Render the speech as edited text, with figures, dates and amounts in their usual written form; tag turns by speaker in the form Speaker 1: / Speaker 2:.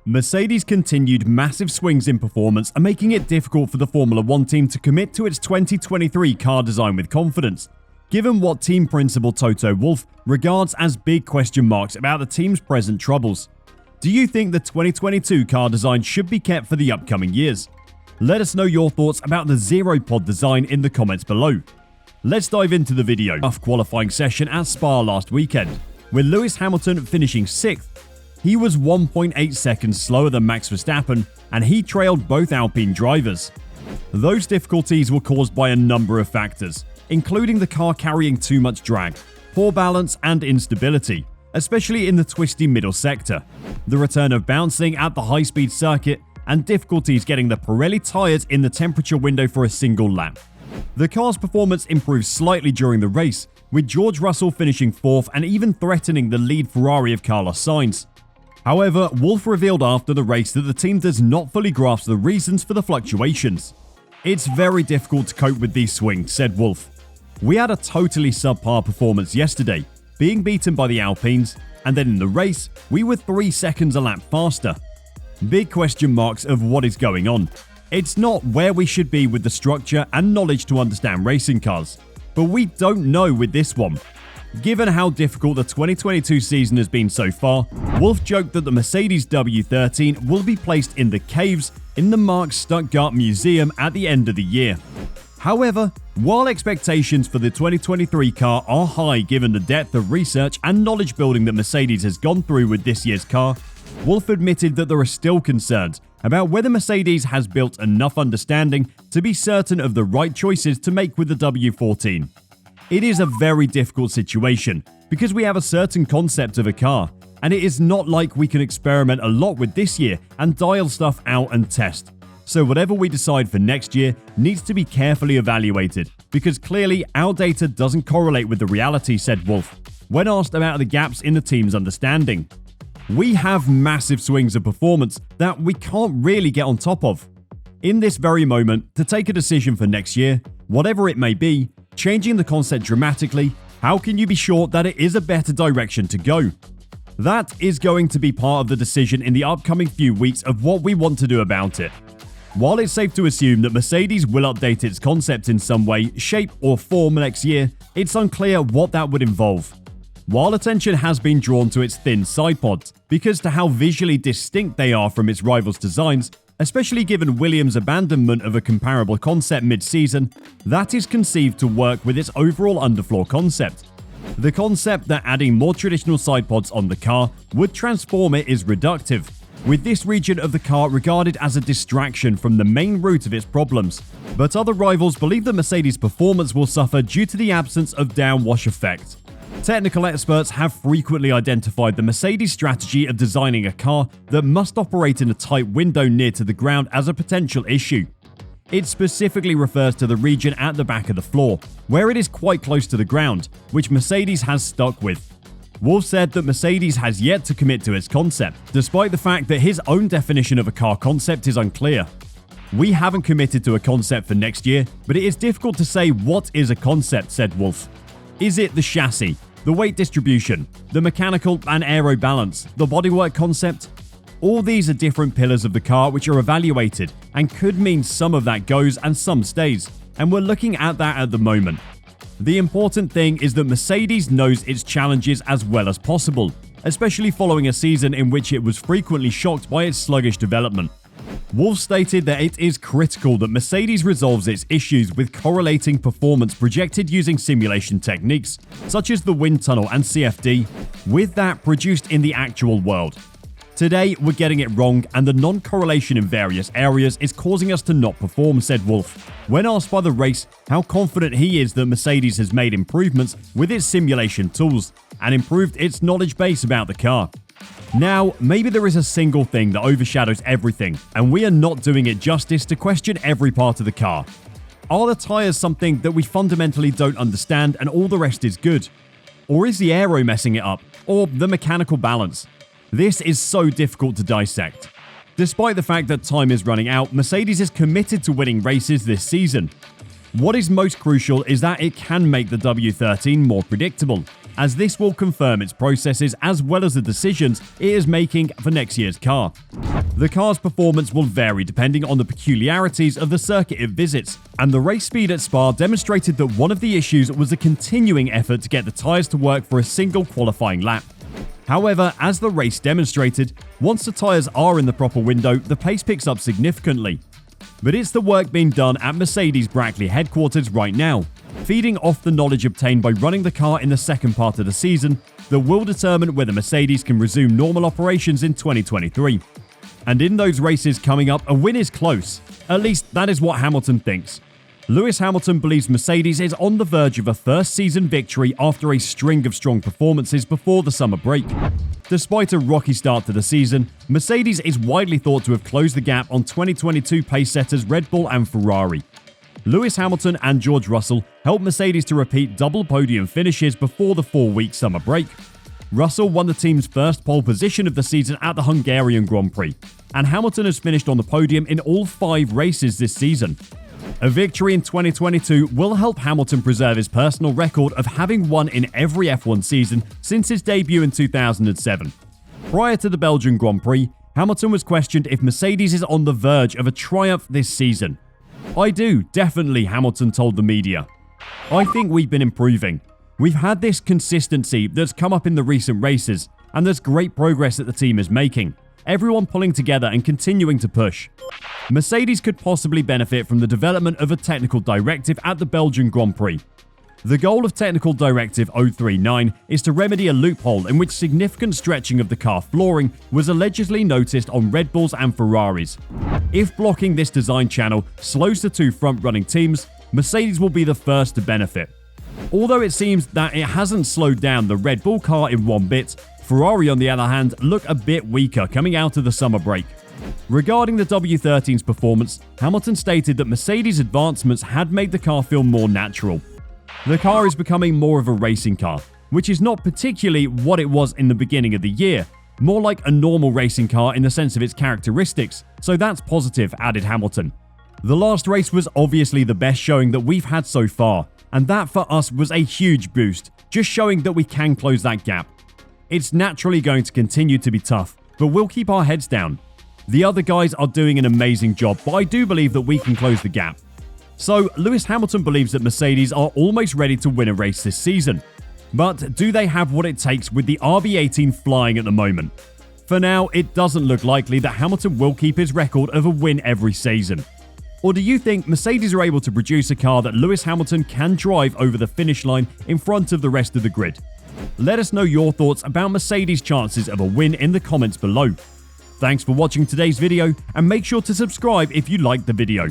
Speaker 1: Mercedes' continued massive swings in performance are making it difficult for the Formula One team to commit to its 2023 car design with confidence, given what team principal Toto Wolff regards as big question marks about the team's present troubles. Do you think the 2022 car design should be kept for the upcoming years? Let us know your thoughts about the Zero Pod design in the comments below. Let's dive into the video. Tough qualifying session at Spa last weekend, with Lewis Hamilton finishing 6th. He was 1.8 seconds slower than Max Verstappen, and he trailed both Alpine drivers. Those difficulties were caused by a number of factors, including the car carrying too much drag, poor balance and instability, especially in the twisty middle sector, the return of bouncing at the high-speed circuit, and difficulties getting the Pirelli tyres in the temperature window for a single lap. The car's performance improved slightly during the race, with George Russell finishing 4th and even threatening the lead Ferrari of Carlos Sainz. However, Wolff revealed after the race that the team does not fully grasp the reasons for the fluctuations. "It's very difficult to cope with these swings," said Wolff. "We had a totally subpar performance yesterday, being beaten by the Alpines, and then in the race, we were 3 seconds a lap faster. Big question marks of what is going on. It's not where we should be with the structure and knowledge to understand racing cars, but we don't know with this one." Given how difficult the 2022 season has been so far, Wolff joked that the Mercedes W13 will be placed in the caves in the Marx Stuttgart Museum at the end of the year. However, while expectations for the 2023 car are high given the depth of research and knowledge building that Mercedes has gone through with this year's car, Wolff admitted that there are still concerns about whether Mercedes has built enough understanding to be certain of the right choices to make with the W14. "It is a very difficult situation because we have a certain concept of a car, and it is not like we can experiment a lot with this year and dial stuff out and test. So whatever we decide for next year needs to be carefully evaluated because clearly our data doesn't correlate with the reality," said Wolff, when asked about the gaps in the team's understanding. "We have massive swings of performance that we can't really get on top of. In this very moment, to take a decision for next year, whatever it may be, changing the concept dramatically, how can you be sure that it is a better direction to go? That is going to be part of the decision in the upcoming few weeks of what we want to do about it. While it's safe to assume that Mercedes will update its concept in some way, shape or form next year, it's unclear what that would involve. While attention has been drawn to its thin side pods, because to how visually distinct they are from its rivals' designs, especially given Williams' abandonment of a comparable concept mid-season, that is conceived to work with its overall underfloor concept. The concept that adding more traditional side pods on the car would transform it is reductive, with this region of the car regarded as a distraction from the main root of its problems. But other rivals believe that Mercedes' performance will suffer due to the absence of downwash effect. Technical experts have frequently identified the Mercedes strategy of designing a car that must operate in a tight window near to the ground as a potential issue. It specifically refers to the region at the back of the floor, where it is quite close to the ground, which Mercedes has stuck with. Wolff said that Mercedes has yet to commit to its concept, despite the fact that his own definition of a car concept is unclear. "We haven't committed to a concept for next year, but it is difficult to say what is a concept," said Wolff. "Is it the chassis, the weight distribution, the mechanical and aero balance, the bodywork concept? All these are different pillars of the car which are evaluated and could mean some of that goes and some stays, and we're looking at that at the moment. The important thing is that Mercedes knows its challenges as well as possible, especially following a season in which it was frequently shocked by its sluggish development." Wolff stated that it is critical that Mercedes resolves its issues with correlating performance projected using simulation techniques, such as the wind tunnel and CFD, with that produced in the actual world. "Today, we're getting it wrong, and the non-correlation in various areas is causing us to not perform," said Wolff, when asked by the race how confident he is that Mercedes has made improvements with its simulation tools and improved its knowledge base about the car. "Now, maybe there is a single thing that overshadows everything, and we are not doing it justice to question every part of the car. Are the tyres something that we fundamentally don't understand and all the rest is good? Or is the aero messing it up? Or the mechanical balance? This is so difficult to dissect." Despite the fact that time is running out, Mercedes is committed to winning races this season. What is most crucial is that it can make the W13 more predictable. as this will confirm its processes as well as the decisions it is making for next year's car. The car's performance will vary depending on the peculiarities of the circuit it visits, and the race speed at Spa demonstrated that one of the issues was a continuing effort to get the tyres to work for a single qualifying lap. However, as the race demonstrated, once the tyres are in the proper window, the pace picks up significantly. But it's the work being done at Mercedes Brackley headquarters right now, feeding off the knowledge obtained by running the car in the second part of the season, that will determine whether Mercedes can resume normal operations in 2023. And in those races coming up, a win is close. At least that is what Hamilton thinks. Lewis Hamilton believes Mercedes is on the verge of a first season victory after a string of strong performances before the summer break. Despite a rocky start to the season, Mercedes is widely thought to have closed the gap on 2022 pace-setters Red Bull and Ferrari. Lewis Hamilton and George Russell helped Mercedes to repeat double podium finishes before the 4-week summer break. Russell won the team's first pole position of the season at the Hungarian Grand Prix, and Hamilton has finished on the podium in all 5 races this season. A victory in 2022 will help Hamilton preserve his personal record of having won in every F1 season since his debut in 2007. Prior to the Belgian Grand Prix, Hamilton was questioned if Mercedes is on the verge of a triumph this season. "I do, definitely," Hamilton told the media. "I think we've been improving. We've had this consistency that's come up in the recent races, and there's great progress that the team is making. Everyone pulling together and continuing to push." Mercedes could possibly benefit from the development of a technical directive at the Belgian Grand Prix. The goal of Technical Directive 039 is to remedy a loophole in which significant stretching of the car flooring was allegedly noticed on Red Bulls and Ferraris. If blocking this design channel slows the 2 front-running teams, Mercedes will be the first to benefit. Although it seems that it hasn't slowed down the Red Bull car in one bit, Ferrari, on the other hand, look a bit weaker coming out of the summer break. Regarding the W13's performance, Hamilton stated that Mercedes' advancements had made the car feel more natural. The car is becoming more of a racing car, which is not particularly what it was in the beginning of the year, more like a normal racing car in the sense of its characteristics, so that's positive, added Hamilton. The last race was obviously the best showing that we've had so far, and that for us was a huge boost, just showing that we can close that gap. It's naturally going to continue to be tough, but we'll keep our heads down. The other guys are doing an amazing job, but I do believe that we can close the gap. So, Lewis Hamilton believes that Mercedes are almost ready to win a race this season. But do they have what it takes with the RB18 flying at the moment? For now, it doesn't look likely that Hamilton will keep his record of a win every season. Or do you think Mercedes are able to produce a car that Lewis Hamilton can drive over the finish line in front of the rest of the grid? Let us know your thoughts about Mercedes' chances of a win in the comments below. Thanks for watching today's video, and make sure to subscribe if you liked the video.